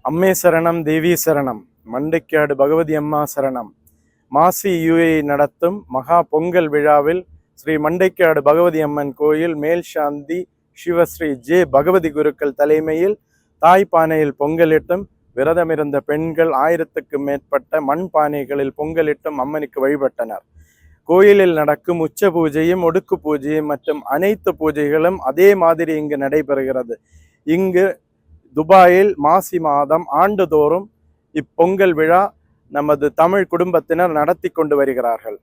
அம்மே சரணம், தேவி சரணம், மண்டைக்காடு பகவதி அம்மா சரணம். மாசி யுஏ நடத்தும் மகா பொங்கல் விழாவில் ஸ்ரீ மண்டைக்காடு பகவதி அம்மன் கோயில் மேல் சாந்தி சிவஸ்ரீ ஜே பகவதி குருக்கள் தலைமையில் தாய்ப்பானையில் பொங்கலிட்டும் விரதமிருந்த பெண்கள் 1000க்கும் மேற்பட்ட மண் பானைகளில் பொங்கலிட்டும் அம்மனுக்கு வழிபட்டனர். கோயிலில் நடக்கும் உச்ச பூஜையும் ஒடுக்கு பூஜையும் மற்றும் அனைத்து பூஜைகளும் அதே மாதிரி இங்கு நடைபெறுகிறது. இங்கு துபாயில் மாசி மாதம் ஆண்டுதோறும் இப்பொங்கல் விழா நமது தமிழ் குடும்பத்தினர் நடத்தி கொண்டு வருகிறார்கள்.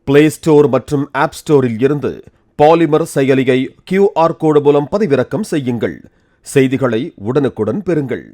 பிளே ஸ்டோர் மற்றும் ஆப் ஸ்டோரில் இருந்து பாலிமர் செயலியை QR கோடு மூலம் பதிவிறக்கம் செய்யுங்கள். செய்திகளை உடனுக்குடன் பெறுங்கள்.